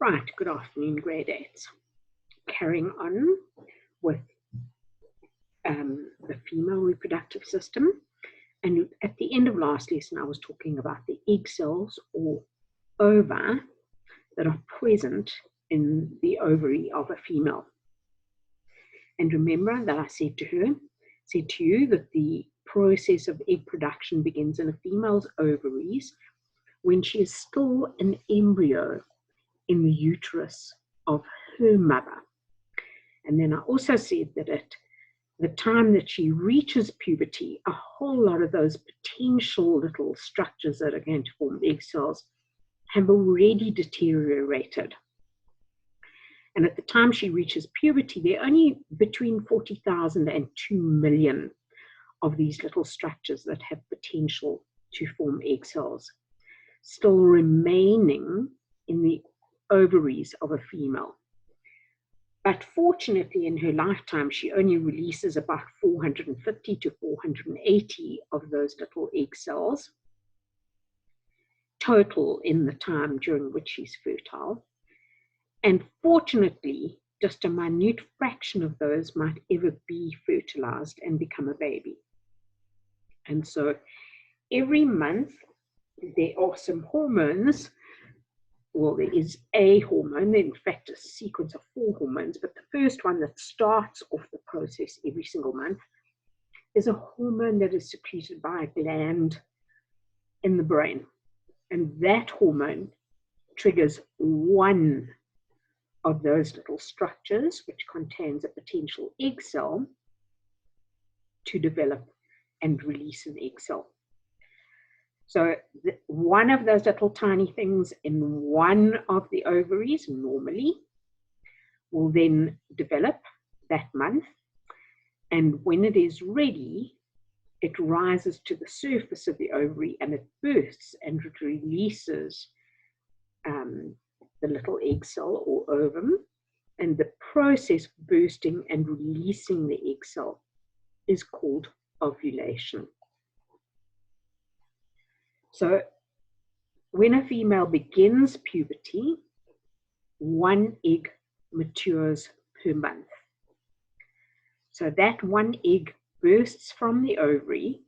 Right, good afternoon, grade 8s. Carrying on with the female reproductive system. And at the end of last lesson, I was talking about the egg cells or ova that are present in the ovary of a female. And remember that I said to you that the process of egg production begins in a female's ovaries when she is still an embryo in the uterus of her mother. And then I also said that at the time that she reaches puberty, a whole lot of those potential little structures that are going to form egg cells have already deteriorated. And at the time she reaches puberty, there are only between 40,000 and 2 million of these little structures that have potential to form egg cells still remaining in the ovaries of a female. But fortunately, in her lifetime, she only releases about 450 to 480 of those little egg cells total in the time during which she's fertile. And fortunately, just a minute fraction of those might ever be fertilized and become a baby. And so every month, there are some hormones. Well, there is a hormone, in fact, a sequence of 4 hormones, but the first one that starts off the process every single month is a hormone that is secreted by a gland in the brain. And that hormone triggers one of those little structures, which contains a potential egg cell, to develop and release an egg cell. So one of those little tiny things in one of the ovaries normally will then develop that month. And when it is ready, it rises to the surface of the ovary and it bursts and it releases the little egg cell or ovum. And the process of bursting and releasing the egg cell is called ovulation. So when a female begins puberty, 1 egg matures per month. So that 1 egg bursts from the ovary,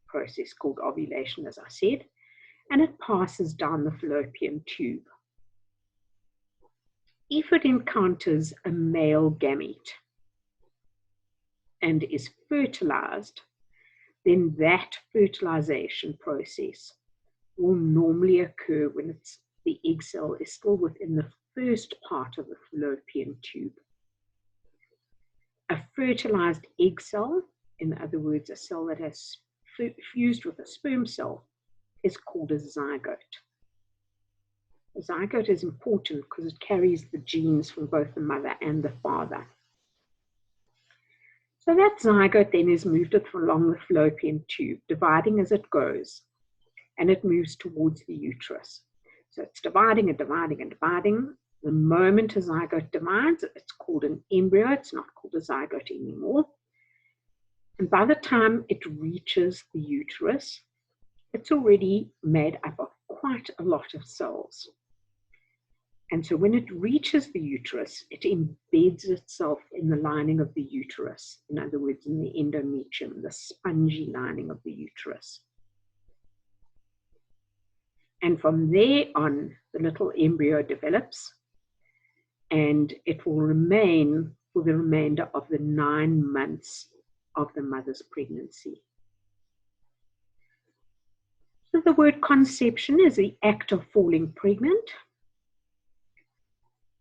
process called ovulation, as I said, and it passes down the fallopian tube. If it encounters a male gamete and is fertilized, then that fertilization process will normally occur when the egg cell is still within the first part of the fallopian tube. A fertilized egg cell, in other words, a cell that has fused with a sperm cell, is called a zygote. A zygote is important because it carries the genes from both the mother and the father. So that zygote then is moved along the fallopian tube, dividing as it goes, and it moves towards the uterus. So it's dividing and dividing and dividing. The moment a zygote divides, it's called an embryo. It's not called a zygote anymore. And by the time it reaches the uterus, it's already made up of quite a lot of cells. And so when it reaches the uterus, it embeds itself in the lining of the uterus. In other words, in the endometrium, the spongy lining of the uterus. And from there on, the little embryo develops, and it will remain for the remainder of the 9 months of the mother's pregnancy. So the word conception is the act of falling pregnant.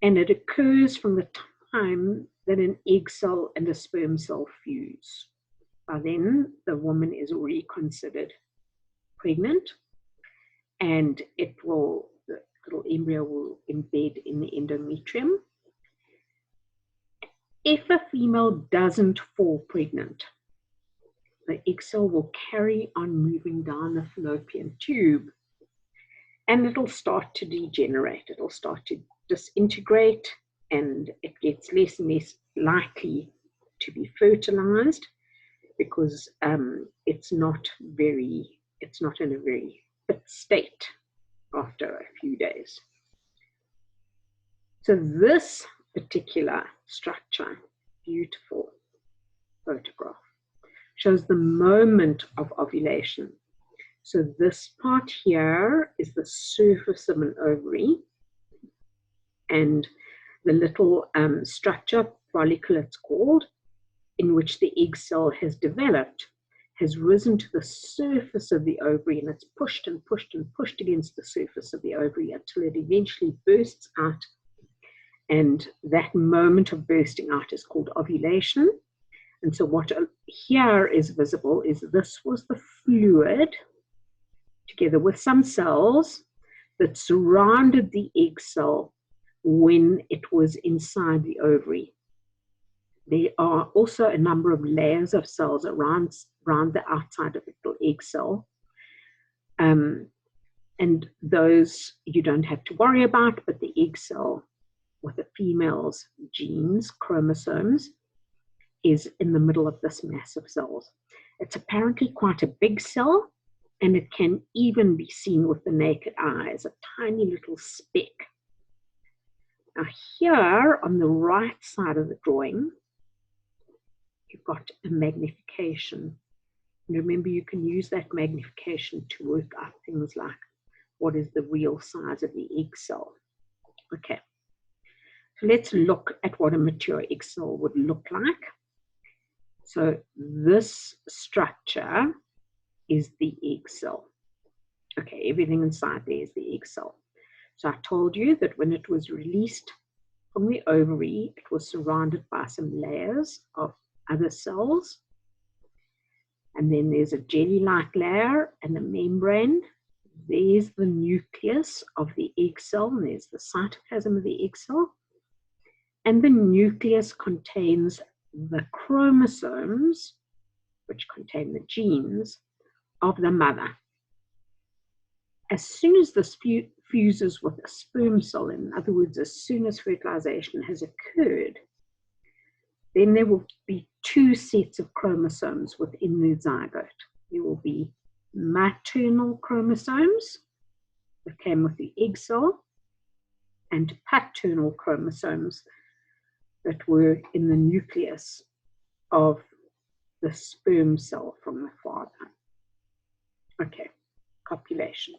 And it occurs from the time that an egg cell and a sperm cell fuse. By then, the woman is already considered pregnant, and the little embryo will embed in the endometrium. If a female doesn't fall pregnant, the egg cell will carry on moving down the fallopian tube, and it'll start to degenerate. It'll start to disintegrate, and it gets less and less likely to be fertilized because it's not in a very fit state after a few days. So this particular structure, beautiful photograph, shows the moment of ovulation. So this part here is the surface of an ovary, and the little structure, follicle it's called, in which the egg cell has developed, has risen to the surface of the ovary, and it's pushed and pushed and pushed against the surface of the ovary until it eventually bursts out. And that moment of bursting out is called ovulation. And so what here is visible is this was the fluid, together with some cells, that surrounded the egg cell when it was inside the ovary. There are also a number of layers of cells around the outside of the little egg cell. And those you don't have to worry about, but the egg cell with the female's genes, chromosomes, is in the middle of this mass of cells. It's apparently quite a big cell, and it can even be seen with the naked eye as a tiny little speck. Now here on the right side of the drawing, you've got a magnification. And remember, you can use that magnification to work out things like what is the real size of the egg cell. Okay, so let's look at what a mature egg cell would look like. So this structure is the egg cell. Okay, everything inside there is the egg cell. So I told you that when it was released from the ovary, it was surrounded by some layers of other cells. And then there's a jelly-like layer and a membrane. There's the nucleus of the egg cell, and there's the cytoplasm of the egg cell. And the nucleus contains the chromosomes, which contain the genes, of the mother. As soon as this fuses with a sperm cell, in other words, as soon as fertilization has occurred, then there will be two sets of chromosomes within the zygote. There will be maternal chromosomes that came with the egg cell, and paternal chromosomes that were in the nucleus of the sperm cell from the father. Okay, copulation.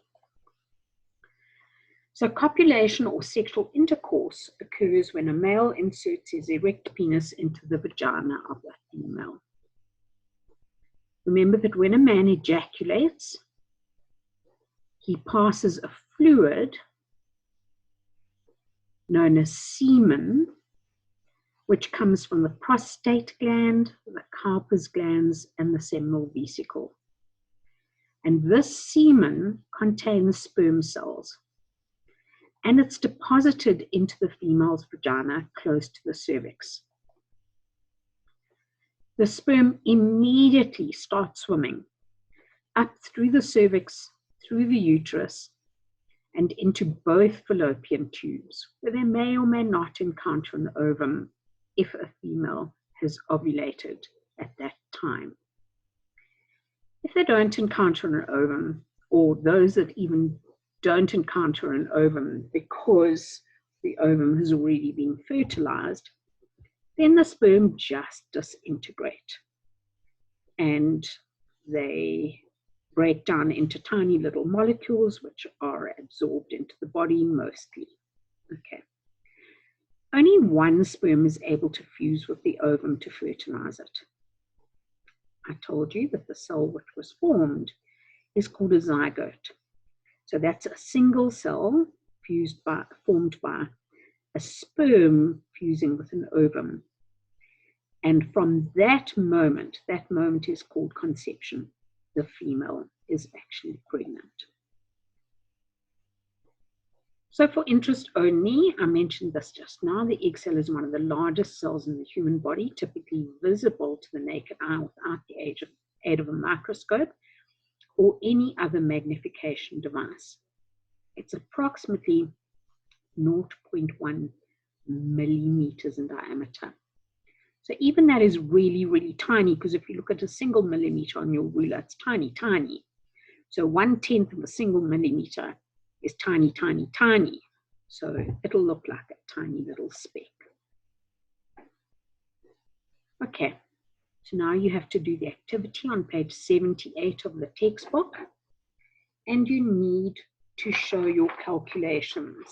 So copulation, or sexual intercourse, occurs when a male inserts his erect penis into the vagina of the female. Remember that when a man ejaculates, he passes a fluid known as semen, which comes from the prostate gland, the Cowper's glands, and the seminal vesicle. And this semen contains sperm cells, and it's deposited into the female's vagina close to the cervix. The sperm immediately starts swimming up through the cervix, through the uterus, and into both fallopian tubes, where they may or may not encounter an ovum if a female has ovulated at that time. If they don't encounter an ovum, or those that even don't encounter an ovum because the ovum has already been fertilized, then the sperm just disintegrate and they break down into tiny little molecules which are absorbed into the body mostly. Okay. Only one sperm is able to fuse with the ovum to fertilize it. I told you that the cell which was formed is called a zygote. So that's a single cell formed by a sperm fusing with an ovum. And from that moment is called conception. The female is actually pregnant. So for interest only, I mentioned this just now, the egg cell is one of the largest cells in the human body, typically visible to the naked eye without the aid of a microscope or any other magnification device. It's approximately 0.1 millimeters in diameter. So even that is really, really tiny, because if you look at a single millimeter on your ruler, it's tiny, tiny. So 1/10 of a single millimeter is tiny, tiny, tiny. So it'll look like a tiny little speck. Okay, so now you have to do the activity on page 78 of the textbook, and you need to show your calculations.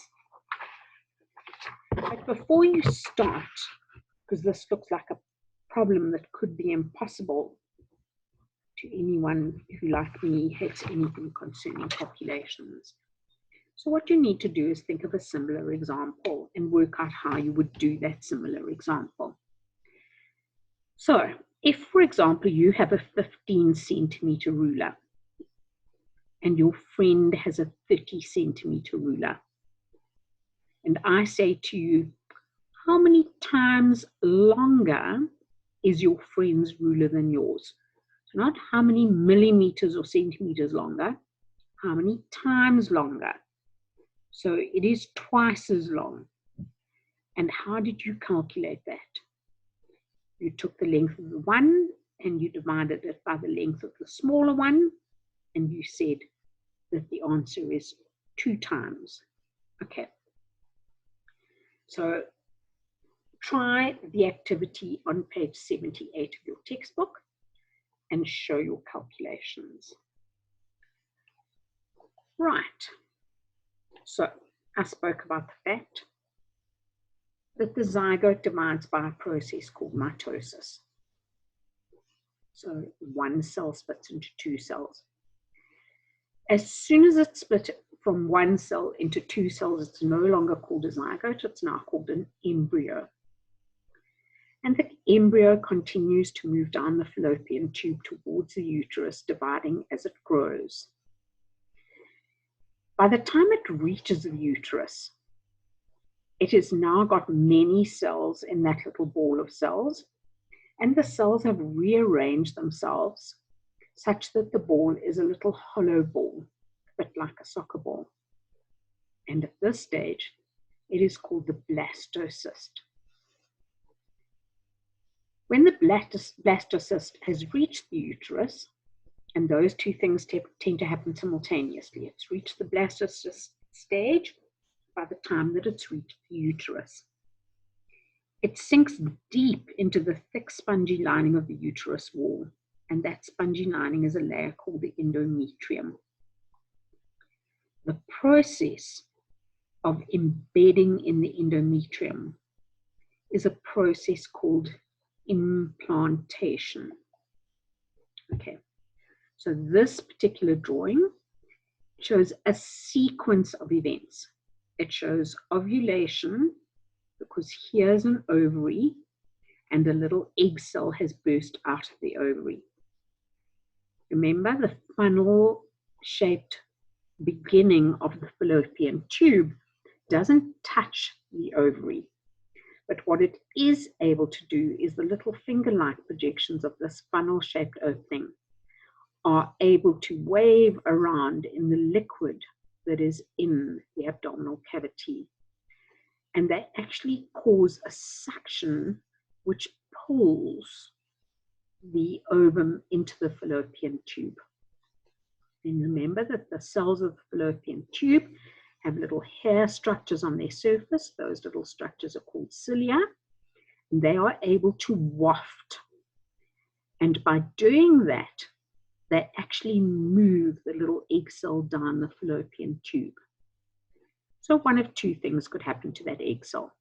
But before you start, because this looks like a problem that could be impossible to anyone who, like me, hates anything concerning populations. So what you need to do is think of a similar example and work out how you would do that similar example. So if, for example, you have a 15 centimeter ruler and your friend has a 30 centimeter ruler, and I say to you, how many times longer is your friend's ruler than yours? So not how many millimeters or centimeters longer, how many times longer. So it is twice as long. And how did you calculate that? You took the length of the one and you divided it by the length of the smaller one, and you said that the answer is 2 times. Okay. So try the activity on page 78 of your textbook and show your calculations. Right. So I spoke about the fact that the zygote divides by a process called mitosis. So one cell splits into 2 cells. As soon as it's split from 1 cell into 2 cells, it's no longer called a zygote, it's now called an embryo. And the embryo continues to move down the fallopian tube towards the uterus, dividing as it grows. By the time it reaches the uterus, it has now got many cells in that little ball of cells, and the cells have rearranged themselves such that the ball is a little hollow ball, a bit like a soccer ball. And at this stage, it is called the blastocyst. When the blastocyst has reached the uterus, and those two things tend to happen simultaneously, it's reached the blastocyst stage by the time that it's reached the uterus. It sinks deep into the thick spongy lining of the uterus wall, and that spongy lining is a layer called the endometrium. The process of embedding in the endometrium is a process called implantation. Okay, so this particular drawing shows a sequence of events. It shows ovulation, because here's an ovary and a little egg cell has burst out of the ovary. Remember, the funnel-shaped beginning of the fallopian tube doesn't touch the ovary. But what it is able to do is the little finger-like projections of this funnel-shaped opening are able to wave around in the liquid that is in the abdominal cavity. And they actually cause a suction which pulls the ovum into the fallopian tube. And remember that the cells of the fallopian tube have little hair structures on their surface. Those little structures are called cilia, and they are able to waft. And by doing that, they actually move the little egg cell down the fallopian tube. So one of two things could happen to that egg cell.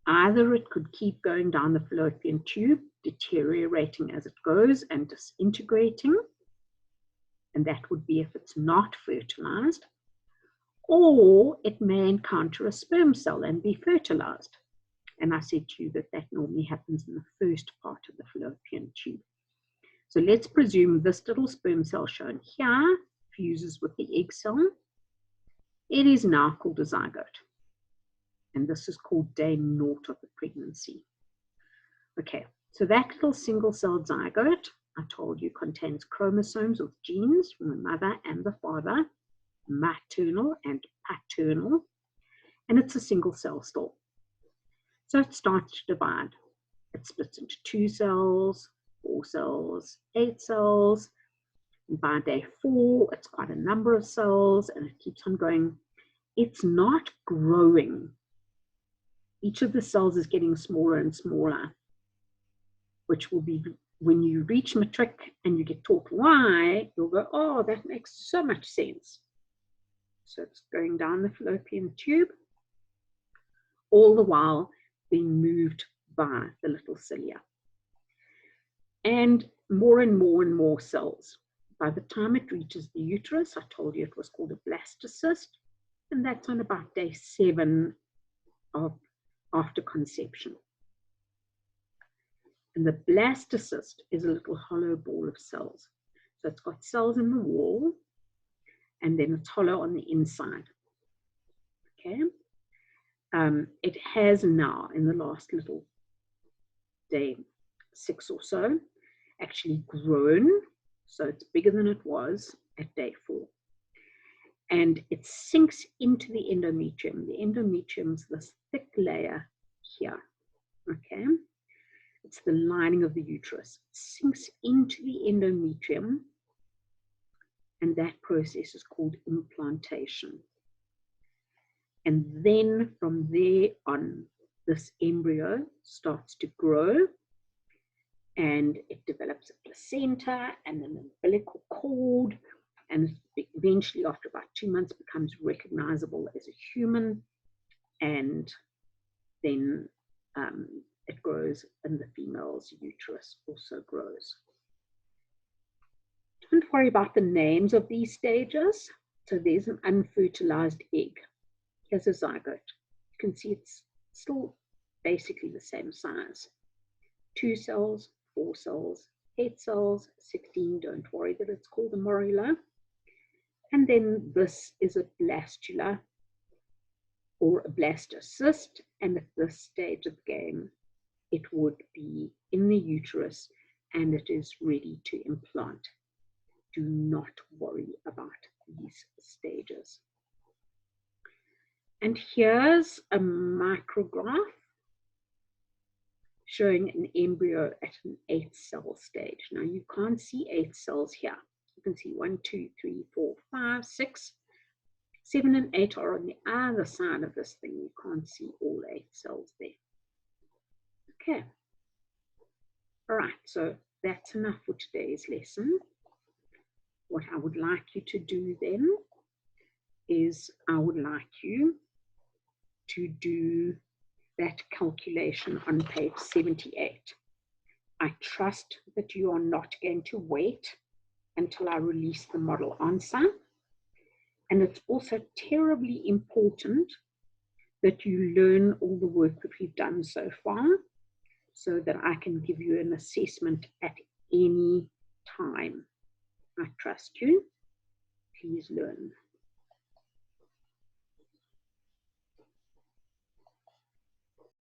Either it could keep going down the fallopian tube, deteriorating as it goes and disintegrating, and that would be if it's not fertilized, or it may encounter a sperm cell and be fertilized. And I said to you that that normally happens in the first part of the fallopian tube. So let's presume this little sperm cell shown here fuses with the egg cell. It is now called a zygote. And this is called day 0 of the pregnancy. Okay, so that little single-celled zygote, I told you, contains chromosomes with genes from the mother and the father, maternal and paternal, and it's a single cell still. So it starts to divide. It splits into 2 cells, 4 cells, 8 cells. And by day 4, it's quite a number of cells, and it keeps on going. it's not growing. Each of the cells is getting smaller and smaller, which will be when you reach matric and you get taught why, you'll go, oh, that makes so much sense. So it's going down the fallopian tube, all the while being moved by the little cilia. And more cells. By the time it reaches the uterus, I told you it was called a blastocyst, and that's on about day 7 of after conception. And the blastocyst is a little hollow ball of cells. So it's got cells in the wall, and then it's hollow on the inside. Okay. It has now, in the last little day 6 or so, actually grown. So it's bigger than it was at day 4. And it sinks into the endometrium. The endometrium is this thick layer here. Okay. It's the lining of the uterus. It sinks into the endometrium, and that process is called implantation. And then from there on, this embryo starts to grow, and it develops a placenta and an umbilical cord, and eventually, after about 2 months, becomes recognizable as a human, and then it grows, and the female's uterus also grows. Don't worry about the names of these stages. So there's an unfertilized egg. Here's a zygote. You can see it's still basically the same size. 2 cells, 4 cells, 8 cells, 16. Don't worry that it's called a morula. And then this is a blastula or a blastocyst. And at this stage of the game, it would be in the uterus and it is ready to implant. Do not worry about these stages. And here's a micrograph showing an embryo at an 8-cell stage. Now you can't see 8 cells here. You can see 1, 2, 3, 4, 5, 6, 7, and 8 are on the other side of this thing. You can't see all 8 cells there. Okay. All right, so that's enough for today's lesson. What I would like you to do then is I would like you to do that calculation on page 78. I trust that you are not going to wait until I release the model answer. And it's also terribly important that you learn all the work that we've done so far so that I can give you an assessment at any time. I trust you. Please learn.